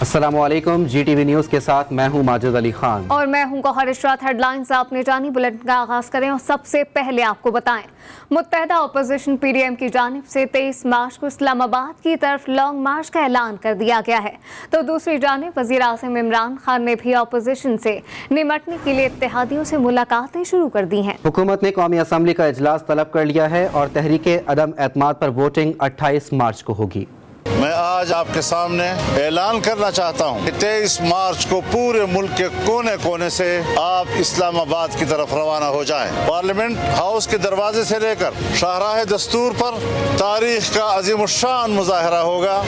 अस्सलामुअलैकुम, GTV news के साथ मैं हूं माजिद अली खान और मैं हूं गौहर इशरात। हेडलाइंस आपने जानी, बुलेटिन का आगाज करें और सबसे पहले आपको बताएं, मुत्तहदा अपोजिशन PDM की जानिब से 23 मार्च को इस्लामाबाद की तरफ लॉन्ग मार्च का ऐलान कर दिया गया है। तो दूसरी जानिब वज़ीर आज़म इमरान खान ने भी अपोजिशन से निमटने के लिए इत्तेहादियों से मुलाकातें शुरू कर दी हैं। हुकूमत ने कौमी असम्बली का इजलास तलब कर लिया है और तहरीके अदम एतमाद पर वोटिंग 28 मार्च को होगी। मैं आज आपके सामने ऐलान करना चाहता हूँ कि 23 मार्च को पूरे मुल्क के कोने कोने से आप इस्लामाबाद की तरफ रवाना हो जाएं। पार्लियामेंट हाउस के दरवाजे से लेकर शाहराह दस्तूर पर तारीख का अजीमुश्शान मुजाहरा होगा।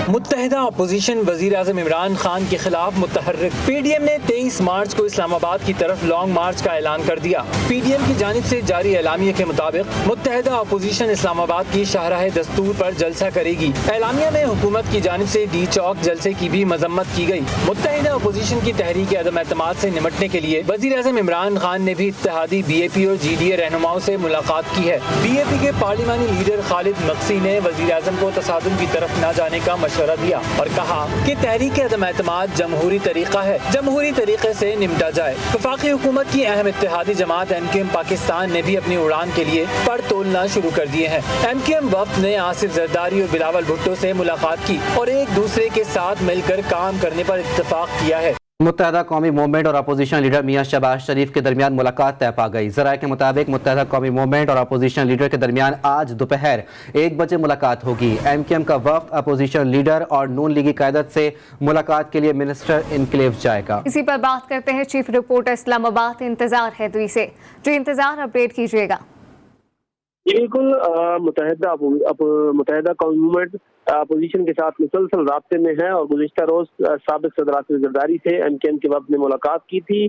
मुत्तहदा अपोजिशन वज़ीर आज़म इमरान खान के खिलाफ मुतहर्रिक PDM ने 23 मार्च को इस्लामाबाद की तरफ लॉन्ग मार्च का ऐलान कर दिया। PDM की जानिब से जारी एलामिया के मुताबिक मुत्तहदा अपोजिशन इस्लामाबाद की शाहराह दस्तूर पर जलसा करेगी। एलामिया में हुकूमत की जानिब से डी चौक जलसे की भी मजम्मत की गई। मुत्तहदा अपोजिशन की तहरीक अदम एतमाद से निमटने के लिए वज़ीर आज़म इमरान खान ने भी इत्तेहादी BAP और GDA रहनुमाओं से मुलाकात की है। BAP के पार्लिमानी लीडर खालिद मक्सी ने वज़ीर आज़म को तसादुम की तरफ न जाने का मशवरा दिया और कहा कि तहरीक अदम एतमाद जमहूरी तरीका है, जमहूरी तरीके से निपटा जाए। वफाकी हुकूमत की अहम इत्तेहादी जमात MKM पाकिस्तान ने भी अपनी उड़ान के लिए पर तोलना शुरू कर दिए हैं। MKM वफ्द ने आसिफ जरदारी और बिलावल भुट्टो से मुलाकात की और एक दूसरे के साथ मिलकर काम करने पर इत्तेफाक किया है। मुत्तहदा कौमी मूवमेंट और अपोजिशन लीडर मियां शहबाज शरीफ के दरमियान मुलाकात तय पा गई। ज़राए के मुताबिक मुत्तहदा कौमी मूवमेंट और अपोजिशन लीडर के दरमियान आज दोपहर 1 बजे मुलाकात होगी। MKM का वफ्द अपोजिशन लीडर और नून लीगी क़यादत से मुलाकात के लिए मिनिस्टर इनक्लेव जाएगा। इसी पर बात करते हैं चीफ रिपोर्टर इस्लामाबाद इंतजार हैदरी से। जो इंतजार अपडेट कीजिएगा। बिल्कुल, मुत्तहदा कौमी मूवमेंट अपोजिशन के साथ मुसलसल राब्ते में है और गुज़िश्ता रोज साबिक़ सदर आसिफ जरदारी से MKM के वफ्द ने मुलाकात की थी।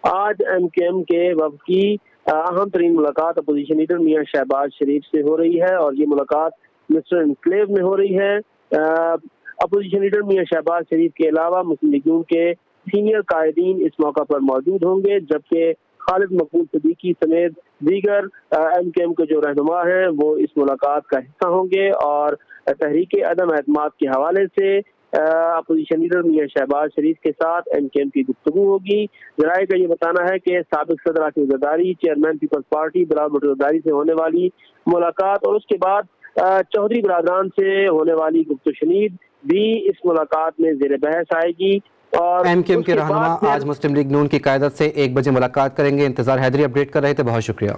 आज MKM के वफ्द की अहम तरीन मुलाकात अपोजिशन लीडर मियां शहबाज शरीफ से हो रही है और ये मुलाकात मिनिस्टर इनक्लेव में हो रही है। अपोजिशन लीडर मियां शहबाज शरीफ के अलावा मुस्लिम लीग नून के सीनियर कायदीन इस मौका पर मौजूद होंगे, जबकि खालिद मकबूल सिद्दीकी समेत दीगर MKM के जो रहनुमा हैं वो इस मुलाकात का हिस्सा होंगे और तहरीके अदम एतमाद के हवाले से अपोजिशन लीडर मियां शहबाज शरीफ के साथ MKM की गुफ्तगू होगी। जराये का ये बताना है कि साबिक़ सदर Asif Zardari, chairman peoples party Bilawal Bhutto Zardari से होने वाली मुलाकात और उसके बाद चौधरी बरादरान से होने वाली गुफ्तगू भी इस मुलाकात में ज़ेर बहस आएगी। और MKM के रहनुमा आज मुस्लिम लीग नून की क़यादत से 1 बजे मुलाकात करेंगे। इंतजार हैदरी अपडेट कर रहे थे, बहुत शुक्रिया।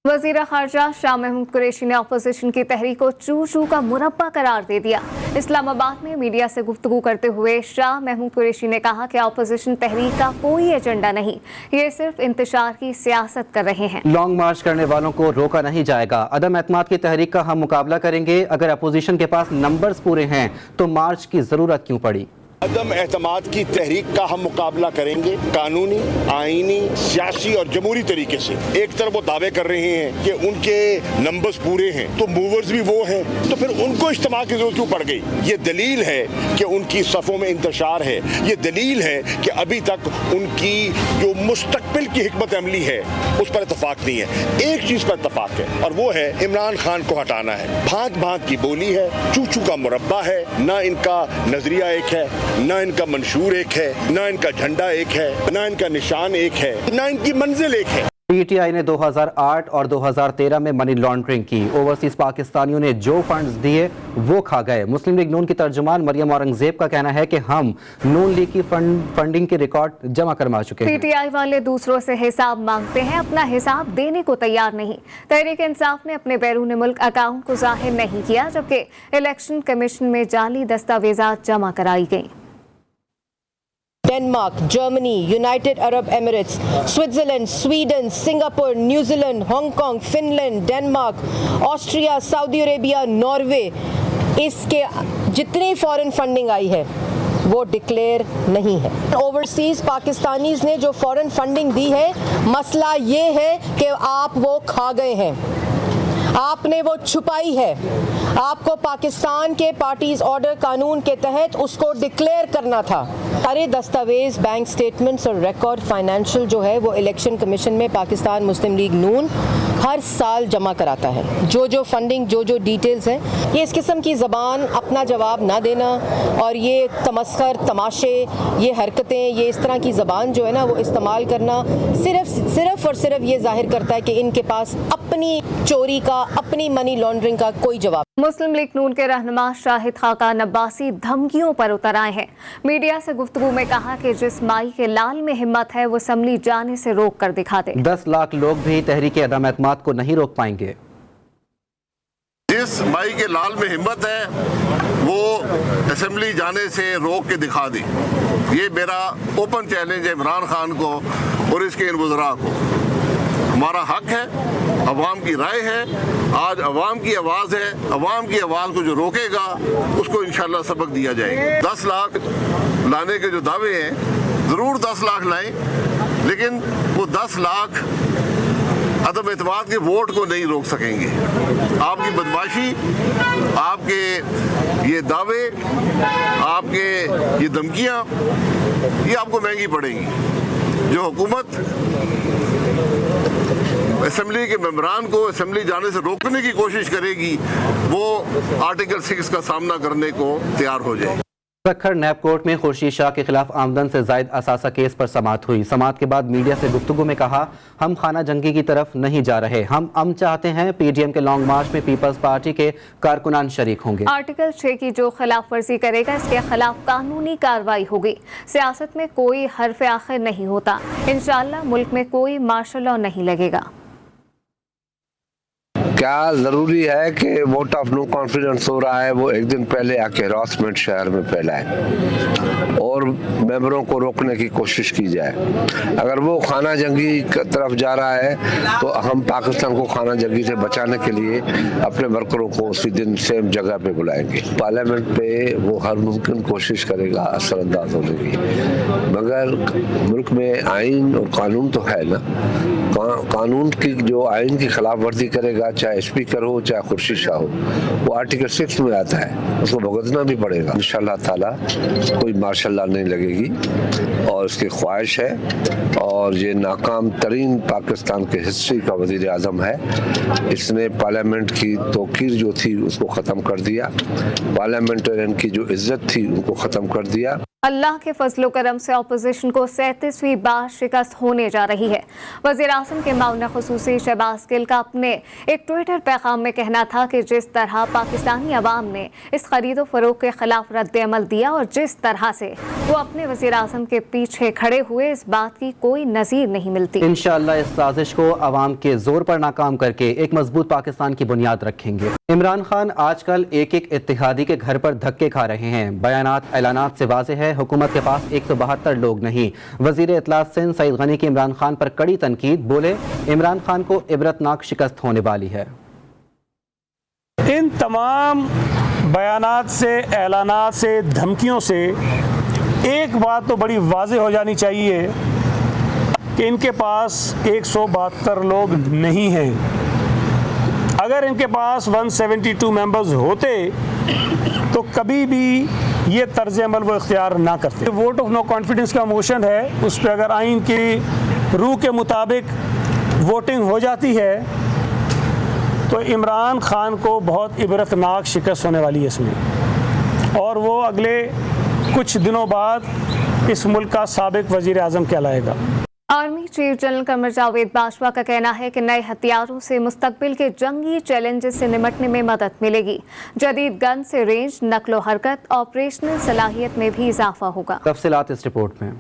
वज़ीर ख़ारजा शाह महमूद कुरैशी ने अपोजिशन की तहरीक को चू चू का मुरब्बा करार दे दिया। इस्लामाबाद में मीडिया से गुफ्तगू करते हुए शाह महमूद कुरैशी ने कहा कि अपोजिशन तहरीक का कोई एजेंडा नहीं, ये सिर्फ इंतशार की सियासत कर रहे हैं। लॉन्ग मार्च करने वालों को रोका नहीं जाएगा। अदम एतमाद की तहरीक का हम मुकाबला करेंगे। अगर अपोजिशन के पास नंबर्स पूरे हैं तो मार्च की जरूरत क्यों पड़ी। अदम एतमाद की तहरीक का हम मुकाबला करेंगे कानूनी, आईनी, सियासी और जमहूरी तरीके से। एक तरफ वो दावे कर रहे हैं कि उनके नंबर्स पूरे हैं तो मूवर्स भी वो हैं, तो फिर उनको इज्तिमा की जरूरत क्यों पड़ गई। ये दलील है कि उनकी सफ़ों में इंतशार है, ये दलील है कि अभी तक उनकी जो मुस्तकबिल की हिकमत अमली है उस पर इतफाक नहीं है। एक चीज़ पर इतफाक है और वो है इमरान खान को हटाना है। भांत भांत की बोली है, चू चू का मुरब्बा है, ना इनका नजरिया एक है, ना इनका मंशूर एक है, ना इनका झंडा एक है, ना इनका निशान एक है, ना इनकी मंजिल एक है। PTI ने 2008 और 2013 में मनी लॉन्ड्रिंग की। ओवरसीज पाकिस्तानियों ने जो फंड्स दिए वो खा गए। मुस्लिम लीग नून की तर्जुमान मरियम औरंगजेब का कहना है कि हम नून लीग की फंडिंग के रिकॉर्ड जमा करवा चुके हैं। PTI वाले दूसरों से हिसाब मांगते हैं, अपना हिसाब देने को तैयार नहीं। तहरीक इंसाफ ने अपने बैरून मुल्क अकाउंट को जाहिर नहीं किया, जबकि इलेक्शन कमीशन में जाली दस्तावेजात जमा कराई गई। Denmark, Germany, United Arab Emirates, Switzerland, Sweden, Singapore, New Zealand, Hong Kong, Finland, Denmark, Austria, Saudi Arabia, Norway, इसके जितनी फॉरेन फंडिंग आई है वो डिक्लेयर नहीं है। ओवरसीज पाकिस्तानीज ने जो फॉरेन फंडिंग दी है, मसला ये है कि आप वो खा गए हैं, आपने वो छुपाई है। आपको पाकिस्तान के पार्टीज ऑर्डर कानून के तहत उसको डिक्लेयर करना था। सारे दस्तावेज, बैंक स्टेटमेंट्स और रिकॉर्ड फाइनेंशियल जो है वो इलेक्शन कमीशन में पाकिस्तान मुस्लिम लीग नून हर साल जमा कराता है। जो फंडिंग, जो डिटेल्स हैं, ये इस किस्म की ज़बान अपना जवाब ना देना और ये तमस्खर, तमाशे, ये हरकतें, ये इस तरह की ज़बान जो है ना वो इस्तेमाल करना सिर्फ और सिर्फ ये जाहिर करता है कि इनके पास अपनी चोरी का, अपनी मनी लॉन्ड्रिंग का कोई जवाब। मुस्लिम लीग नून के रहनुमा शाहिद खाकान अब्बासी धमकियों पर उतर आए हैं। मीडिया से गुफ्तगू में कहा कि जिस माई के लाल में हिम्मत है वो असम्बली जाने से रोक कर दिखा दे। 10 लाख लोग भी तहरीक अदम एतमाद को नहीं रोक पाएंगे। जिस माई के लाल में हिम्मत है वो असेंबली जाने से रोक के दिखा दे। ये मेरा ओपन चैलेंज है इमरान खान को और इसके इन वज़रा को। हमारा हक है, अवाम की राय है, आज अवाम की आवाज़ है। अवाम की आवाज़ को जो रोकेगा उसको इंशाल्लाह सबक दिया जाएगा। 10 लाख लाने के जो दावे हैं, ज़रूर 10 लाख लाएं, लेकिन वो 10 लाख अदम एतमाद के वोट को नहीं रोक सकेंगे। आपकी बदमाशी, आपके ये दावे, आपके ये धमकियाँ, ये आपको महंगी पड़ेंगी। जो हुकूमत असेंबली के मेंबरान को असेंबली जाने से रोकने की कोशिश करेगी वो आर्टिकल 6 का सामना करने को तैयार हो जाए। प्रखर नैब कोर्ट में खुर्शीद शाह के खिलाफ आमदन से जायद असासा केस पर समाअत हुई। समाअत के बाद मीडिया से गुफ्तगू में कहा, हम खाना जंगी की तरफ नहीं जा रहे, हम चाहते हैं पीडीएम के लॉन्ग मार्च में पीपल्स पार्टी के कारकुनान शरीक होंगे। आर्टिकल 6 की जो खिलाफ वर्जी करेगा इसके खिलाफ कानूनी कार्रवाई होगी। सियासत में कोई हरफ आखिर नहीं होता। इंशाअल्लाह मुल्क में कोई मार्शल लॉ नहीं लगेगा। क्या ज़रूरी है कि वोट ऑफ नो कॉन्फिडेंस हो रहा है वो एक दिन पहले आके हरासमेंट शहर में फैलाए और मेंबरों को रोकने की कोशिश की जाए। अगर वो खाना जंगी की तरफ जा रहा है तो हम पाकिस्तान को खाना जंगी से बचाने के लिए अपने वर्करों को उसी दिन सेम जगह पे बुलाएंगे। पार्लियामेंट पे वो हर मुमकिन कोशिश करेगा असरअंदाज होने की, मगर मुल्क में आइन और कानून तो है ना। कानून की जो आइन की खिलाफ वर्जी करेगा, चाहे स्पीकर हो चाहे खुर्शीद शाह हो, वो आर्टिकल 6 में आता है, उसको भुगतना भी पड़ेगा। इंशाअल्लाह ताला कोई मार्शल लॉ नहीं लगेगी और इसकी ख्वाहिश है। और ये नाकाम तरीन पाकिस्तान के हिस्ट्री का वजीर आज़म है। इसने पार्लियामेंट की तौकीर जो थी उसको ख़त्म कर दिया, पार्लियामेंटेरियन की जो इज्जत थी उनको ख़त्म कर दिया। अल्लाह के फजलो करम से अपोजिशन को 37वीं बार शिकस्त होने जा रही है। वज़ीर आज़म के मामला खुसूसी शहबाज गिल का अपने एक ट्विटर पैगाम में कहना था कि जिस तरह पाकिस्तानी अवाम ने इस खरीदो फरोख्त के खिलाफ रद्द-ए-अमल दिया और जिस तरह से वो अपने वज़ीर आज़म के पीछे खड़े हुए, इस बात की कोई नज़ीर नहीं मिलती। इंशाअल्लाह इस साजिश को अवाम के जोर पर नाकाम करके एक मजबूत पाकिस्तान की बुनियाद रखेंगे। इमरान खान आजकल एक इत्तेहादी के घर पर धक्के खा रहे हैं। बयानात ऐलानात से वाज़ेह है हुकूमत के पास 172 लोग नहीं। वजीर इत्तलात सिंध सईद गनी की इमरान खान पर कड़ी तनकीद, बोले इमरान खान को इबरतनाक शिकस्त होने वाली है। इन तमाम बयानात से, ऐलानात से, धमकियों से एक बात तो बड़ी वाज़ेह हो जानी चाहिए कि इनके पास 172 लोग नहीं हैं। अगर इनके पास 172 मेंबर्स होते तो कभी भी ये तर्ज अमल वो इख्तियार ना करते। वोट ऑफ नो कॉन्फिडेंस का मोशन है, उस पर अगर आइन की रूह के मुताबिक वोटिंग हो जाती है तो इमरान खान को बहुत इबरतनाक शिकस्त होने वाली है इसमें, और वो अगले कुछ दिनों बाद इस मुल्क का साबिक वज़ीर आज़म कहलाएगा। Army chief general Qamar Javed Bajwa का कहना है कि नए हथियारों से मुस्तकबिल के जंगी चैलेंजेस से निपटने में मदद मिलेगी। जदीद गन से रेंज, नकलो हरकत, ऑपरेशनल सलाहियत में भी इजाफा होगा। तफसीलात इस रिपोर्ट में।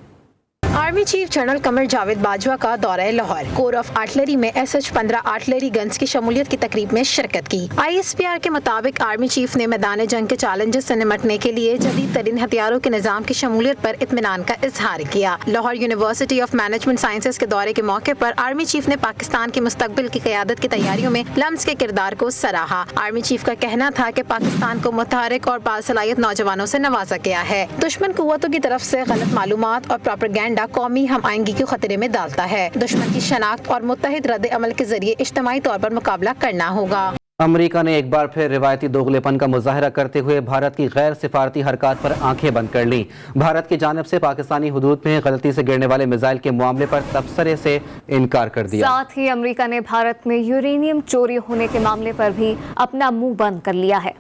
Army chief general Qamar Javed Bajwa का दौरा लाहौर। कोर ऑफ आर्टिलरी में SH-15 आर्टिलरी गन्स की शमूलियत की तकरीब में शिरकत की। ISPR के मुताबिक आर्मी चीफ ने मैदान जंग के चैलेंजेस से निपटने के लिए जदीद तरीन हथियारों के निजाम की शमूलियत पर इत्मीनान का इजहार किया। Lahore university of management sciences के दौरे के मौके पर आर्मी चीफ ने पाकिस्तान की मुस्तकबिल की क़यादत की तैयारियों में लम्स के किरदार को सराहा। आर्मी चीफ का कहना था कि पाकिस्तान को मुतहरिक और बासलाहियत नौजवानों से नवाजा गया है। दुश्मन कुव्वतों की तरफ से गलत मालूमात और प्रोपेगेंडा कौमी हम आइंदगी को खतरे में डालता है। दुश्मन की शनाख्त और मुत्तहिद रद्द अमल के जरिए इज्तिमाई तौर पर मुकाबला करना होगा। अमेरिका ने एक बार फिर रिवायती दोगलेपन का मुजाहरा करते हुए भारत की गैर सिफारती हरकत पर आंखें बंद कर लीं। भारत की जानिब से पाकिस्तानी हुदूद में गलती से गिरने वाले मिसाइल के मामले पर तबसरे से इनकार कर दिया। साथ ही अमेरिका ने भारत में यूरेनियम चोरी होने के मामले पर भी अपना मुंह बंद कर लिया है।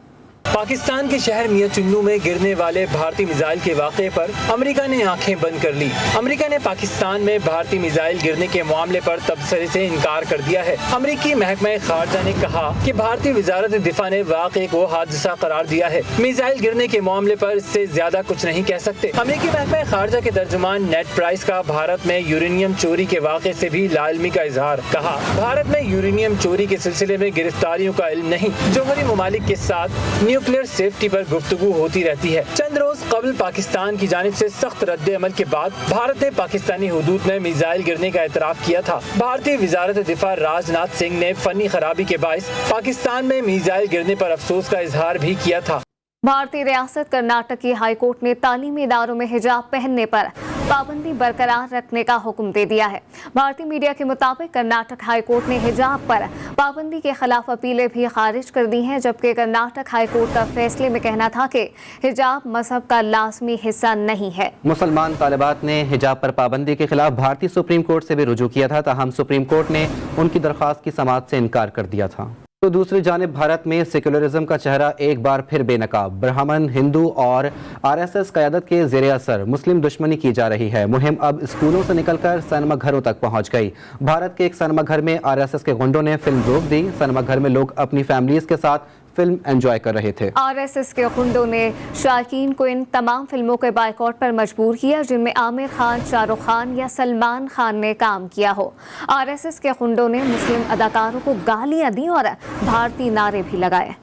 पाकिस्तान के शहर मियां चुन्नू में गिरने वाले भारतीय मिसाइल के वाक़े पर अमेरिका ने आंखें बंद कर ली। अमेरिका ने पाकिस्तान में भारतीय मिसाइल गिरने के मामले पर तबसरे से इनकार कर दिया है। अमेरिकी महकमा खारजा ने कहा कि भारतीय वजारत दिफा ने वाक़े को हादसा करार दिया है। मिसाइल गिरने के मामले पर इससे ज्यादा कुछ नहीं कह सकते। अमेरिकी महकमा खारजा के तर्जुमान नेड प्राइस का भारत में यूरेनियम चोरी के वाक़े से भी लाइल्मी का इजहार। कहा, भारत में यूरेनियम चोरी के सिलसिले में गिरफ्तारियों का इल्म नहीं। जोहरी ममालिक के साथ न्यूक्लियर सेफ्टी पर गुफ्तगू होती रहती है। चंद रोज कबल पाकिस्तान की जानिब से सख्त रद्द अमल के बाद भारत ने पाकिस्तानी हुदूद में मिसाइल गिरने का एतराफ किया था। भारतीय वजारत दिफा राजनाथ सिंह ने फनी खराबी के बाइस पाकिस्तान में मिसाइल गिरने पर अफसोस का इजहार भी किया था। भारतीय रियासत कर्नाटक की हाई कोर्ट ने तालीमी इदारों में हिजाब पहनने पर पाबंदी बरकरार रखने का हुक्म दे दिया है। भारतीय मीडिया के मुताबिक कर्नाटक हाई कोर्ट ने हिजाब पर पाबंदी के खिलाफ अपीलें भी खारिज कर दी हैं, जबकि कर्नाटक हाई कोर्ट का फैसले में कहना था कि हिजाब मजहब का लाजमी हिस्सा नहीं है। मुसलमान तालिबात ने हिजाब पर पाबंदी के खिलाफ भारतीय सुप्रीम कोर्ट से भी रुजू किया था, ताहम सुप्रीम कोर्ट ने उनकी दरख्वास्त की समाअत से इनकार कर दिया था। तो दूसरी जानिब भारत में सेक्युलरिज्म का चेहरा एक बार फिर बेनकाब। ब्राह्मण, हिंदू और आरएसएस क़यादत के ज़ेरे असर मुस्लिम दुश्मनी की जा रही है। मुहिम अब स्कूलों से निकलकर सिनेमा घरों तक पहुंच गई। भारत के एक सिनेमा घर में आरएसएस के गुंडों ने फिल्म रोक दी। सिनेमा घर में लोग अपनी फैमिलीज के साथ फिल्म एंजॉय कर रहे थे। आरएसएस के गुंडों ने शायकीन को इन तमाम फिल्मों के बायकॉट पर मजबूर किया जिनमें आमिर खान, शाहरुख खान या सलमान खान ने काम किया हो। आरएसएस के गुंडों ने मुस्लिम अदाकारों को गालियां दी और भारतीय नारे भी लगाए।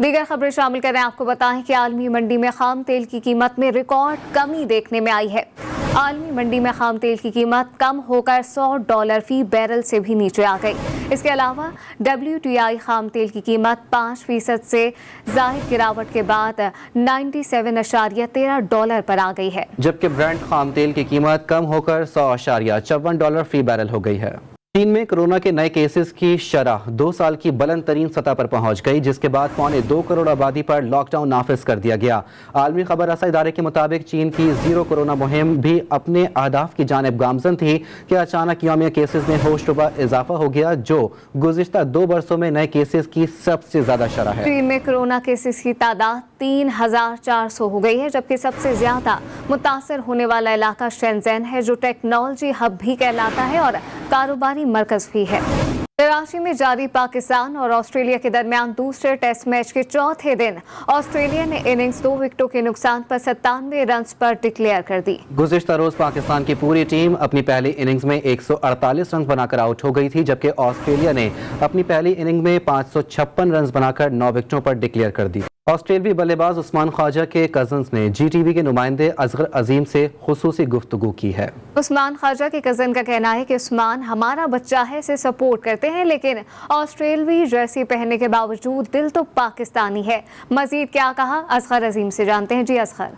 दीगर खबरें शामिल करें। आपको बताएं कि आलमी मंडी में खाम तेल की कीमत में रिकॉर्ड कमी देखने में आई है। आलमी मंडी में खाम तेल की कीमत कम होकर $100 फी बैरल से भी नीचे आ गई। इसके अलावा WTI खाम तेल की कीमत 5% से जायद गिरावट के बाद $97.13 पर आ गई है, जबकि ब्रांड खाम तेल की कीमत कम होकर $100.54 फी बैरल हो गई है। चीन में कोरोना के नए केसेस की शरह 2 साल की बुलंद तरीन सतह पर पहुंच गई, जिसके बाद 2.25 करोड़ आबादी पर लॉकडाउन नाफिज कर दिया गया। आलमी खबर रसा इदारे के मुताबिक चीन की ज़ीरो कोरोना मुहिम भी अपने अहदाफ की जानिब गामजन थी कि अचानक यौमिया केसेस में होशरुबा इजाफा हो गया, जो गुज़िश्ता 2 बरसों में नए केसेस की सबसे ज्यादा शरह है। चीन में कोरोना केसेस की तादाद 3400 हो गई है, जबकि सबसे ज्यादा मुतासर होने वाला इलाका शेंज़ेन है, जो टेक्नोलॉजी हब भी कहलाता है और कारोबारी मरकज भी है। कराची में जारी पाकिस्तान और ऑस्ट्रेलिया के दरमियान दूसरे टेस्ट मैच के चौथे दिन ऑस्ट्रेलिया ने इनिंग्स 2 विकेटों के नुकसान पर 97 रन पर डिक्लेयर कर दी। गुज़िश्ता रोज पाकिस्तान की पूरी टीम अपनी पहली इनिंग्स में 148 रन बनाकर आउट हो गई थी, जबकि ऑस्ट्रेलिया ने अपनी पहली इनिंग में 556 रन बनाकर 9 विकेटों पर डिक्लेयर कर दी। ऑस्ट्रेलवी बल्लेबाज उस्मान ख्वाजा के कजन्स ने GTV के नुमाइंदे असगर अजीम से खुसूसी गुफ्तगू की है। उस्मान ख्वाजा के कजन का कहना है कि उस्मान हमारा बच्चा है, इसे सपोर्ट करते हैं, लेकिन ऑस्ट्रेलवी जर्सी पहनने के बावजूद दिल तो पाकिस्तानी है। मजीद क्या कहा, असगर अजीम से जानते हैं। जी असगर।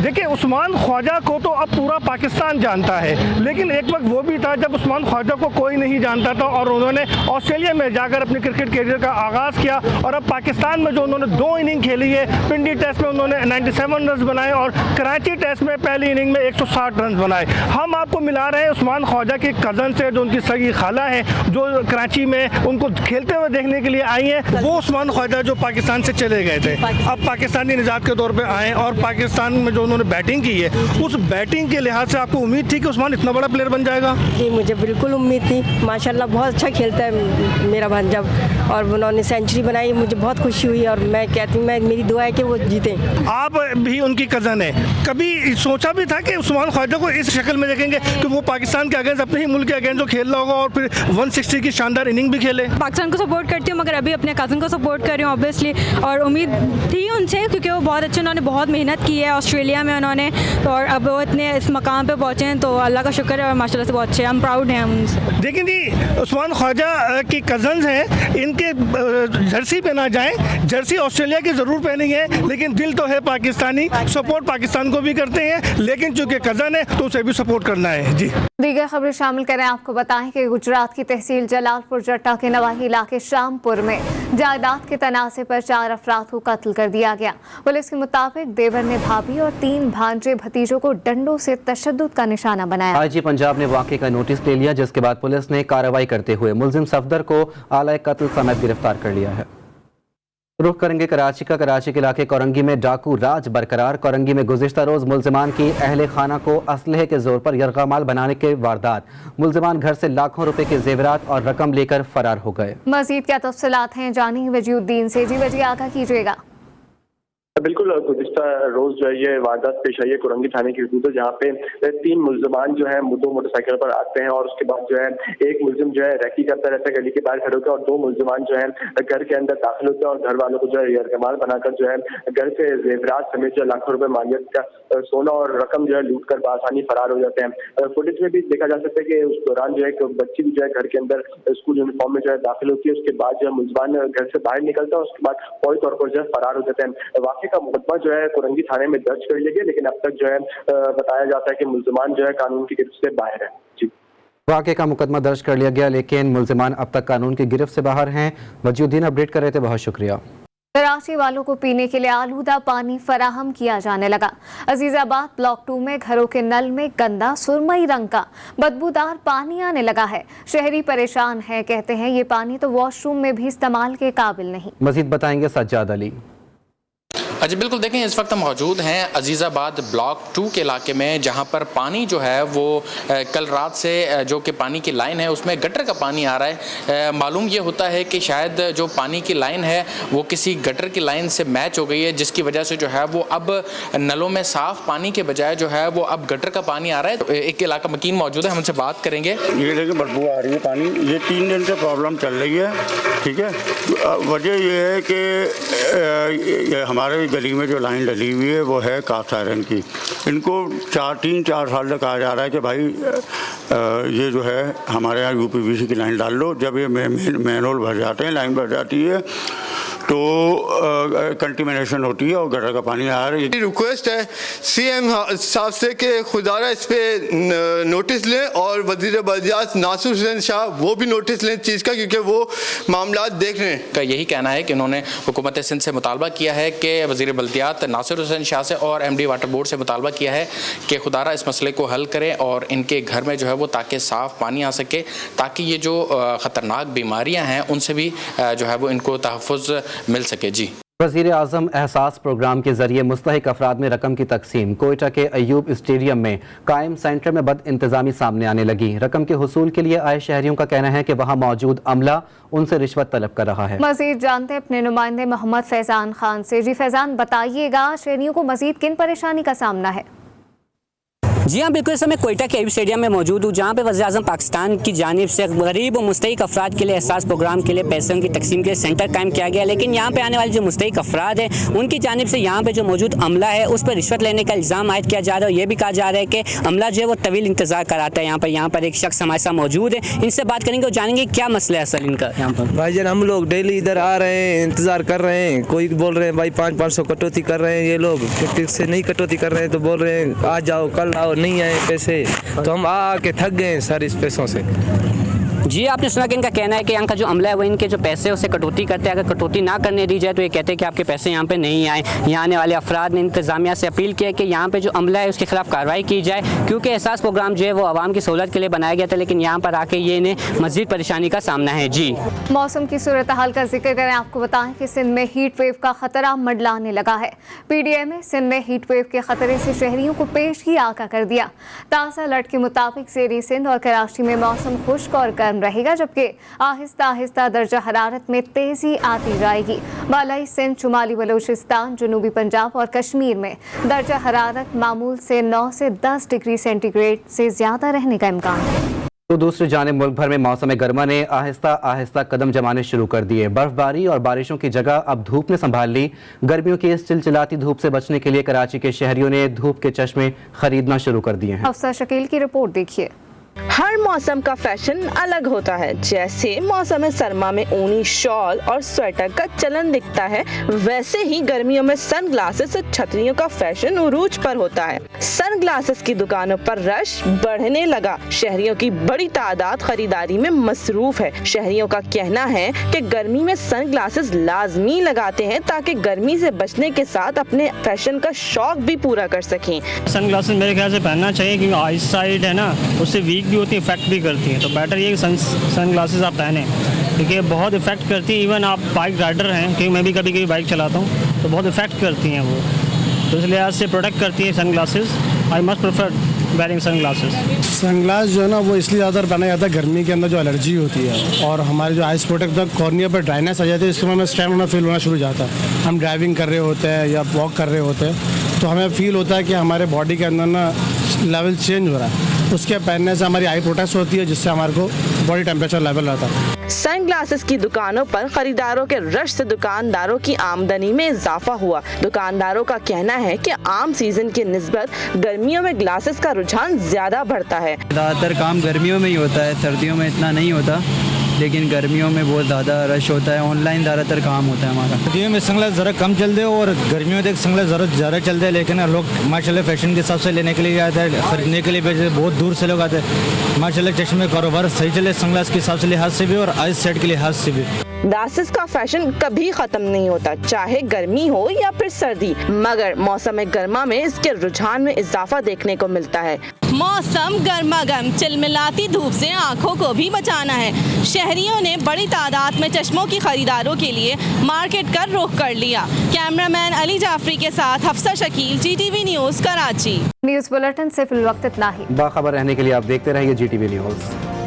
देखिए, उस्मान ख्वाजा को तो अब पूरा पाकिस्तान जानता है, लेकिन एक वक्त वो भी था जब उस्मान ख्वाजा को कोई नहीं जानता था और उन्होंने ऑस्ट्रेलिया में जाकर अपने क्रिकेट करियर का आगाज़ किया और अब पाकिस्तान में जो उन्होंने 2 इनिंग खेली है, पिंडी टेस्ट में उन्होंने 97 रन बनाए और कराची टेस्ट में पहली इनिंग में 160 रन बनाए। हम आपको मिला रहे हैं उस्मान ख्वाजा के कज़न से, जो उनकी सगी खाला है, जो कराची में उनको खेलते हुए देखने के लिए आई हैं। वो उस्मान ख्वाजा जो पाकिस्तान से चले गए थे, अब पाकिस्तानी निजात के तौर पर आए और पाकिस्तान में जो उन्होंने बैटिंग की है, उस बैटिंग के लिहाज से आपको उम्मीद थी कि उस्मान इतना बड़ा प्लेयर बन जाएगा? जी, मुझे बिल्कुल उम्मीद थी। माशाल्लाह बहुत अच्छा खेलता है मेरा भांजा और उन्होंने सेंचुरी बनाई, मुझे बहुत खुशी हुई और मैं कहती हूँ, मेरी दुआ है कि वो जीते। आप भी उनकी कज़न है, कभी सोचा भी था कि उस्मान ख्वाजा को इस शक्ल में देखेंगे कि वो पाकिस्तान के अगेंस्ट, अपने ही मुल्क के अगेंस्ट जो खेल रहा होगा और फिर 160 की शानदार इनिंग भी खेले? पाकिस्तान को सपोर्ट करती हूँ, मगर अभी अपने कज़न को सपोर्ट कर रही हूँ ऑब्वियसली, और उम्मीद थी उनसे क्योंकि वो बहुत अच्छे, उन्होंने बहुत मेहनत की है ऑस्ट्रेलिया दिया हमें उन्होंने, तो और अब वो इतने इस मकाम पे पहुँचे हैं, तो अल्लाह का शुक्र है और माशाल्लाह से बहुत अच्छे, हम प्राउड हैं उनसे। लेकिन जी उस्मान ख्वाजा की कज़न्स हैं, इनके जर्सी पे ना जाएं, जर्सी ऑस्ट्रेलिया की ज़रूर पहनेंगे, लेकिन दिल तो है पाकिस्तानी, सपोर्ट पाकिस्तान को भी करते हैं, लेकिन चूँकि कज़न है तो उसे भी सपोर्ट करना है। जी दीगर खबरें शामिल करें। आपको बताएं कि गुजरात की तहसील जलालपुर जट्टा के नवाही इलाके शामपुर में जायदाद के तनाज़े पर 4 अफराद को कत्ल कर दिया गया। पुलिस के मुताबिक देवर ने भाभी और 3 भांजे भतीजों को डंडों से तशद्दुद का निशाना बनाया। IG पंजाब ने वाक़े का नोटिस ले लिया, जिसके बाद पुलिस ने कार्रवाई करते हुए मुलजिम सफदर को आला कत्ल समेत गिरफ्तार कर लिया है। रुख करेंगे कराची का। कराची के इलाके कोरंगी में डाकू राज बरकरार। कोरंगी में गुज़िश्ता रोज़ मुलजिमान की अहले खाना को असलहे के जोर पर यरग़माल बनाने के वारदात। मुलजिमान घर से लाखों रुपए के जेवरात और रकम लेकर फरार हो गए। मज़ीद क्या तफ़सीलात हैं, जानिए वजीउद्दीन से। जी वजी आगाह कीजिएगा। बिल्कुल, गुज़िश्ता रोज जो है ये वारदात पेश आई है कोरंगी थाने की हदूद, जहाँ पे 3 मुलजमान जो है 2 मोटरसाइकिल पर आते हैं और उसके बाद जो है एक मुलजिम जो है रैकी करता रहता है गली के बाहर खड़े होकर, और 2 मुलजमान जो है घर के अंदर दाखिल होते हैं और घर वालों को जो है यरग़माल बनाकर जो है घर से जेवरात समेत जो लाखों रुपए मालियत का सोना और रकम जो है लूट कर बआसानी फरार हो जाते हैं। फुटेज में भी देखा जा सकता है कि उस दौरान जो है एक बच्ची भी जो है घर के अंदर स्कूल यूनिफॉर्म में जो है दाखिल होती है। उसके बाद जो है मुलजमान घर से बाहर निकलता है, उसके बाद फौरी तौर पर जो है फरार हो जाते हैं। वाक़े का मुकदमा जो है कोरंगी थाने में दर्ज कर लिया गया, लेकिन अब तक जो है बताया जाता है कि मुलजमान जो है कानून की गिरफ्त से बाहर है। जी वाक़े का मुकदमा दर्ज कर लिया गया, लेकिन मुलजिमान अब तक कानून की गिरफ्त से बाहर हैं। वजीउद्दीन अपडेट कर रहे थे, बहुत शुक्रिया। कराची वालों को पीने के लिए आलूदा पानी फराहम किया जाने लगा। अजीजाबाद ब्लॉक 2 में घरों के नल में गंदा सुरमई रंग का बदबूदार पानी आने लगा है। शहरी परेशान है, कहते हैं ये पानी तो वॉशरूम में भी इस्तेमाल के काबिल नहीं। मजीद बताएंगे सज्जाद अली। जी बिल्कुल, देखें इस वक्त हम मौजूद हैं अजीज़ाबाद ब्लॉक 2 के इलाके में, जहां पर पानी जो है वो कल रात से जो कि पानी की लाइन है उसमें गटर का पानी आ रहा है। मालूम ये होता है कि शायद जो पानी की लाइन है वो किसी गटर की लाइन से मैच हो गई है, जिसकी वजह से जो है वो अब नलों में साफ़ पानी के बजाय जो है वो अब गटर का पानी आ रहा है। तो एक इलाका मकीन मौजूद है, हम उनसे बात करेंगे। ये देखिए बदबू आ रही है पानी, ये 3 दिन से प्रॉब्लम चल रही है। ठीक है, वजह ये है कि हमारे गली में जो लाइन डली हुई है वो है कास्ट आयरन की। इनको 3-4 साल तक कहा जा रहा है कि भाई ये जो है हमारे यहाँ UPVC की लाइन डाल लो। जब ये मैनहोल भर जाते हैं, लाइन भर जाती है, तो कंटिमिनेशन होती है और गटर का पानी आ रहा है। रिक्वेस्ट है CM साहब से कि खुदारा इस पे नोटिस लें और वज़ीर बल्दियात नासिर हुसैन शाह वो भी नोटिस लें चीज़ का, क्योंकि वो मामला देख रहे हैं। का यही कहना है कि उन्होंने हुकूमत सिंध से मुतालबा किया है कि वज़ीर बल्दियात नासिर हुसैन शाह से और MD वाटर बोर्ड से मुतालबा किया है कि खुदारा इस मसले को हल करें और इनके घर में जो है वो ताकि साफ़ पानी आ सके, ताकि ये जो ख़तरनाक बीमारियाँ हैं उनसे भी जो है वो इनको तहफ़्फ़ुज़ मिल सके। जी वज़ीर आज़म एहसास प्रोग्राम के जरिए मुस्तहिक अफराद में रकम की तकसीम। कोयटा के अयूब स्टेडियम में कायम सेंटर में बद इंतज़ामी सामने आने लगी। रकम के हुसूल के लिए आए शहरियों का कहना है कि वहाँ मौजूद अमला उनसे रिश्वत तलब कर रहा है। मजीद जानते हैं अपने नुमाइंदे मोहम्मद फैजान खान से। जी फैजान, बताइएगा शहरियों को मजीद किन परेशानी का सामना है? जी हाँ बिल्कुल, इस समय कोयटा के अयूब स्टेडियम में मौजूद हूँ, जहाँ पे वज़ीर-ए-आज़म पाकिस्तान की जानिब से गरीब और मुस्तहिक अफराद के लिए एहसास प्रोग्राम के लिए पैसों की तकसीम के लिए सेंटर कायम किया गया। लेकिन यहाँ पे आने वाले जो मुस्तहिक अफराद हैं उनकी जानिब से यहाँ पे जो मौजूद अमला है उस पर रिश्वत लेने का इल्ज़ाम आयद किया जा रहा है। और ये भी कहा जा रहा है कि अमला जो है वो तवील इंतज़ार कराता है। यहाँ पर एक शख्स हमारे साथ मौजूद है, इनसे बात करेंगे और जानेंगे क्या मसला है असल इनका यहाँ पर। भाईजान, हम लोग डेली इधर आ रहे हैं, इंतज़ार कर रहे हैं। कोई बोल रहे हैं भाई 500 कटौती कर रहे हैं, ये लोग ठीक से नहीं कटौती कर रहे हैं तो बोल रहे हैं आ जाओ कल आओ, नहीं आए पैसे, तो हम आके थक गए सर इस पैसों से। जी आपने सुना कि इनका कहना है कि यहाँ का जो अमला है वो इनके जो पैसे उसे कटौती करते हैं। अगर कटौती ना करने दी जाए तो ये कहते हैं कि आपके पैसे यहाँ पे नहीं आए। यहाँ आने वाले अफराद ने इंतज़ामिया से अपील की है कि यहाँ पे जो अमला है उसके खिलाफ कार्रवाई की जाए, क्योंकि एहसास प्रोग्राम जो है वो आवाम की सहूलत के लिए बनाया गया था, लेकिन यहाँ पर आके ये इन्हें मज़ीद परेशानी का सामना है। जी मौसम की सूरत हाल का जिक्र करें, आपको बताएं कि सिंध में हीट वेव का खतरा मंडलाने लगा है। PDM में सिंध में हीट वेव के खतरे से शहरियों को पेश ही आगाह कर दिया। ताज़ा अलर्ट के मुताबिक ज़ेरी सिंध और कराची में मौसम खुश्क और गर्म रहेगा, जबकि आहिस्ता आहिस्ता दर्जा हरारत में तेजी आती जाएगी। बालाई सिंध, शुमाली बलूचिस्तान, जनूबी पंजाब और कश्मीर में दर्जा हरारत मामूल से 9 से 10 डिग्री सेंटीग्रेड से ज़्यादा रहने का इम्कान है। तो दूसरी जानिब मुल्क भर में मौसम गर्मा ने आहिस्ता आहिस्ता कदम जमाने शुरू कर दिए। बर्फबारी और बारिशों की जगह अब धूप ने संभाल ली। गर्मियों की इस चिलचिलाती धूप से बचने के लिए कराची के शहरियों ने धूप के चश्मे खरीदना शुरू कर दिए हैं। हफ्सा शकील की रिपोर्ट देखिए। हर मौसम का फैशन अलग होता है। जैसे मौसम सरमा में ऊनी शॉल और स्वेटर का चलन दिखता है, वैसे ही गर्मियों में सन ग्लासेस और छतरियों का फैशन उरूज पर होता है। सन ग्लासेस की दुकानों पर रश बढ़ने लगा। शहरियों की बड़ी तादाद खरीदारी में मसरूफ है। शहरियों का कहना है कि गर्मी में सन ग्लासेस लाजमी लगाते हैं ताकि गर्मी से बचने के साथ अपने फैशन का शौक भी पूरा कर सकें। सन ग्लासेस मेरे ख्याल से पहनना चाहिए क्योंकि आई साइट है ना, उससे वीक भी होती है, इफेक्ट भी करती हैं। तो बेटर ये सन ग्लासेस आप पहने क्योंकि बहुत इफेक्ट करती है। इवन आप बाइक राइडर हैं, क्योंकि मैं भी कभी कभी बाइक चलाता हूँ, तो बहुत इफेक्ट करती हैं वो, तो इसलिए आज से प्रोटेक्ट करती है sunglasses. I must prefer wearing sunglasses. Sunglass जो है ना वो इसलिए ज़्यादा पहना जाता है गर्मी के अंदर जो एलर्जी होती है और हमारे जो आइस प्रोटेक्ट कॉर्निया पर ड्राइनेस आ जाती है, इसके बाद हमें स्ट्रेन होना फील होना शुरू हो जाता है। हम ड्राइविंग कर रहे होते हैं या वॉक कर रहे होते हैं तो हमें फील होता है कि हमारे बॉडी के अंदर ना लेवल चेंज हो रहा है। उसके पहनने से हमारी आई प्रोटेक्ट होती है जिससे हमारे को बॉडी टेम्परेचर लेवल रहता है। सन ग्लासेस की दुकानों पर खरीदारों के रश से दुकानदारों की आमदनी में इजाफा हुआ। दुकानदारों का कहना है कि आम सीजन की निस्बत गर्मियों में ग्लासेस का रुझान ज्यादा बढ़ता है। ज़्यादातर काम गर्मियों में ही होता है, सर्दियों में इतना नहीं होता, लेकिन गर्मियों में बहुत ज़्यादा रश होता है। ऑनलाइन ज़्यादातर काम होता है हमारा। सर्दियों में सनग्लास ज़रा कम चलते हैं और गर्मियों में सनग्लास ज़्यादा चलते हैं, लेकिन लोग माशाल्लाह फैशन के हिसाब से लेने के लिए आते हैं, खरीदने के लिए बहुत दूर से लोग आते हैं। माशाल्लाह चश्मे कारोबार सही चले सनग्लास के हिसाब से लिहाज से भी और आइस सेट के लिहाज से भी। ग्लासेस का फैशन कभी खत्म नहीं होता, चाहे गर्मी हो या फिर सर्दी, मगर मौसम गर्मा में इसके रुझान में इजाफा देखने को मिलता है। मौसम गर्मा गर्म, चिलमिलाती धूप से आंखों को भी बचाना है। शहरियों ने बड़ी तादाद में चश्मों की खरीदारों के लिए मार्केट का रुख कर लिया। कैमरामैन अली जाफरी के साथ Hafsa Shakeel, GTV news, Karachi. News bulletin से फिल वक्त इतना ही। बाखबर रहने के लिए आप देखते रहिए GTV न्यूज़।